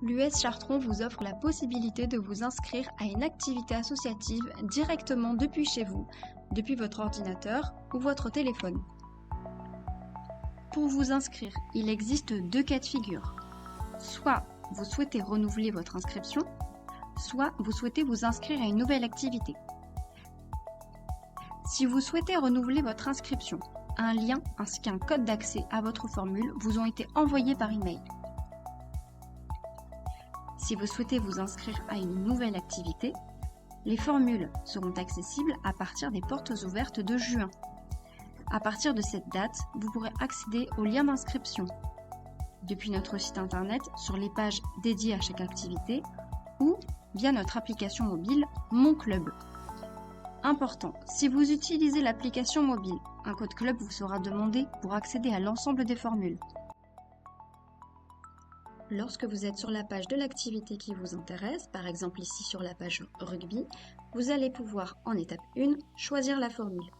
l'US Chartron vous offre la possibilité de vous inscrire à une activité associative directement depuis chez vous, depuis votre ordinateur ou votre téléphone. Pour vous inscrire, il existe 2 cas de figure. Soit vous souhaitez renouveler votre inscription, soit vous souhaitez vous inscrire à une nouvelle activité. Si vous souhaitez renouveler votre inscription, un lien ainsi qu'un code d'accès à votre formule vous ont été envoyés par email. Si vous souhaitez vous inscrire à une nouvelle activité, les formules seront accessibles à partir des portes ouvertes de juin. À partir de cette date, vous pourrez accéder au lien d'inscription depuis notre site internet sur les pages dédiées à chaque activité ou via notre application mobile Mon Club. Important, si vous utilisez l'application mobile, un code club vous sera demandé pour accéder à l'ensemble des formules. Lorsque vous êtes sur la page de l'activité qui vous intéresse, par exemple ici sur la page rugby, vous allez pouvoir en étape 1 choisir la formule.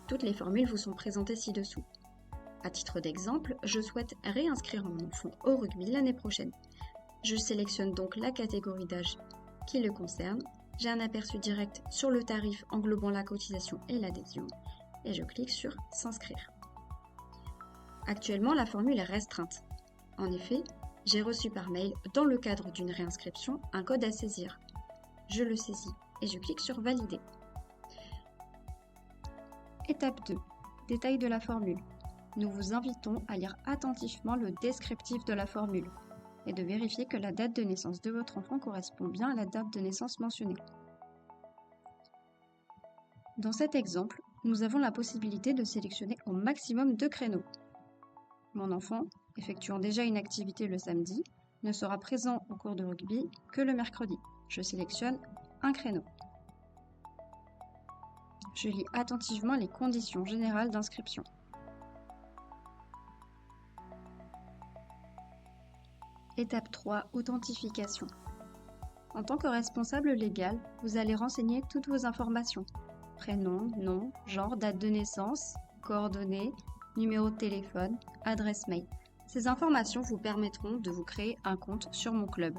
Toutes les formules vous sont présentées ci-dessous. À titre d'exemple, je souhaite réinscrire mon enfant au rugby l'année prochaine. Je sélectionne donc la catégorie d'âge qui le concerne. J'ai un aperçu direct sur le tarif englobant la cotisation et l'adhésion et je clique sur S'inscrire. Actuellement, la formule est restreinte. En effet, j'ai reçu par mail, dans le cadre d'une réinscription, un code à saisir. Je le saisis et je clique sur Valider. Étape 2. Détail de la formule. Nous vous invitons à lire attentivement le descriptif de la formule et de vérifier que la date de naissance de votre enfant correspond bien à la date de naissance mentionnée. Dans cet exemple, nous avons la possibilité de sélectionner au maximum 2 créneaux. Mon enfant, effectuant déjà une activité le samedi, ne sera présent au cours de rugby que le mercredi. Je sélectionne un créneau. Je lis attentivement les conditions générales d'inscription. Étape 3. Authentification. En tant que responsable légal, vous allez renseigner toutes vos informations. Prénom, nom, genre, date de naissance, coordonnées, numéro de téléphone, adresse mail. Ces informations vous permettront de vous créer un compte sur Mon Club.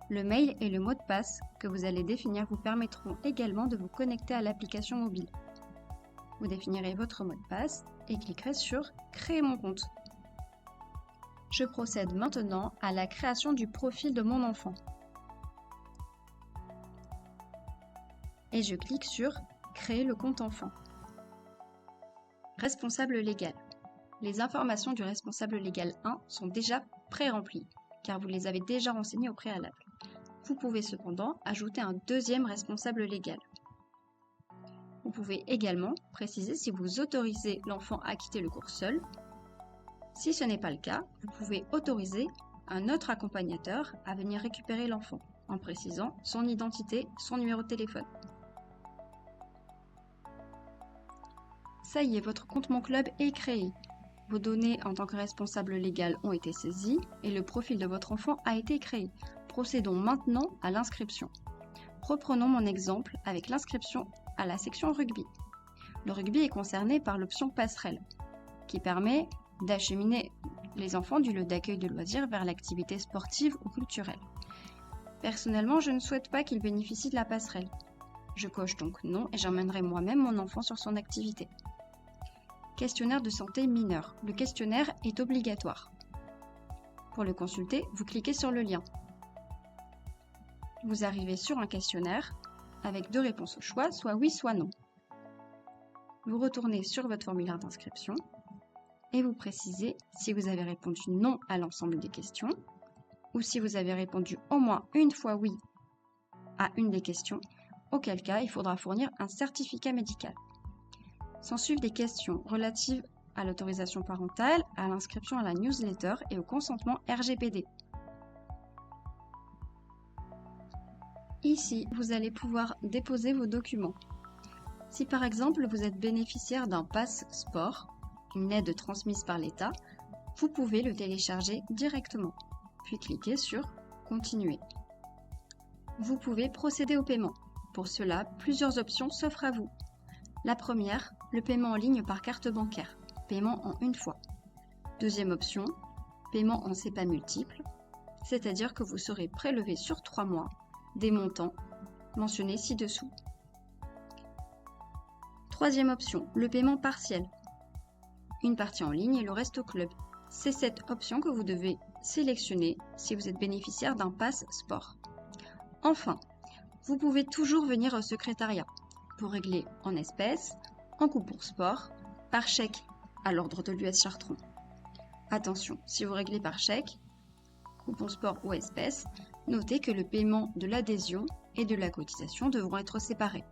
Le mail et le mot de passe que vous allez définir vous permettront également de vous connecter à l'application mobile. Vous définirez votre mot de passe et cliquerez sur « Créer mon compte ». Je procède maintenant à la création du profil de mon enfant. Et je clique sur « Créer le compte enfant ». Responsable légal. Les informations du responsable légal 1 sont déjà pré-remplies, car vous les avez déjà renseignées au préalable. Vous pouvez cependant ajouter un deuxième responsable légal. Vous pouvez également préciser si vous autorisez l'enfant à quitter le cours seul. Si ce n'est pas le cas, vous pouvez autoriser un autre accompagnateur à venir récupérer l'enfant, en précisant son identité, son numéro de téléphone. Ça y est, votre compte Mon Club est créé. Vos données en tant que responsable légal ont été saisies et le profil de votre enfant a été créé. Procédons maintenant à l'inscription. Reprenons mon exemple avec l'inscription à la section rugby. Le rugby est concerné par l'option passerelle, qui permet d'acheminer les enfants du lieu d'accueil de loisirs vers l'activité sportive ou culturelle. Personnellement, je ne souhaite pas qu'ils bénéficient de la passerelle. Je coche donc non et j'emmènerai moi-même mon enfant sur son activité. Questionnaire de santé mineur. Le questionnaire est obligatoire. Pour le consulter, vous cliquez sur le lien. Vous arrivez sur un questionnaire avec 2 réponses au choix, soit oui, soit non. Vous retournez sur votre formulaire d'inscription et vous précisez si vous avez répondu non à l'ensemble des questions ou si vous avez répondu au moins une fois oui à une des questions, auquel cas il faudra fournir un certificat médical. S'ensuivent des questions relatives à l'autorisation parentale, à l'inscription à la newsletter et au consentement RGPD. Ici, vous allez pouvoir déposer vos documents. Si par exemple vous êtes bénéficiaire d'un pass sport, une aide transmise par l'État, vous pouvez le télécharger directement, puis cliquer sur « Continuer ». Vous pouvez procéder au paiement. Pour cela, plusieurs options s'offrent à vous. La première, le paiement en ligne par carte bancaire, paiement en une fois. Deuxième option, paiement en SEPA multiple. c'est-à-dire que vous serez prélevé sur 3 mois des montants mentionnés ci-dessous. Troisième option, le paiement partiel. Une partie en ligne et le reste au club. C'est cette option que vous devez sélectionner si vous êtes bénéficiaire d'un pass sport. Enfin, vous pouvez toujours venir au secrétariat pour régler en espèces, en coupon sport, par chèque à l'ordre de l'US Chartron. Attention, si vous réglez par chèque, coupon sport ou espèces, notez que le paiement de l'adhésion et de la cotisation devront être séparés.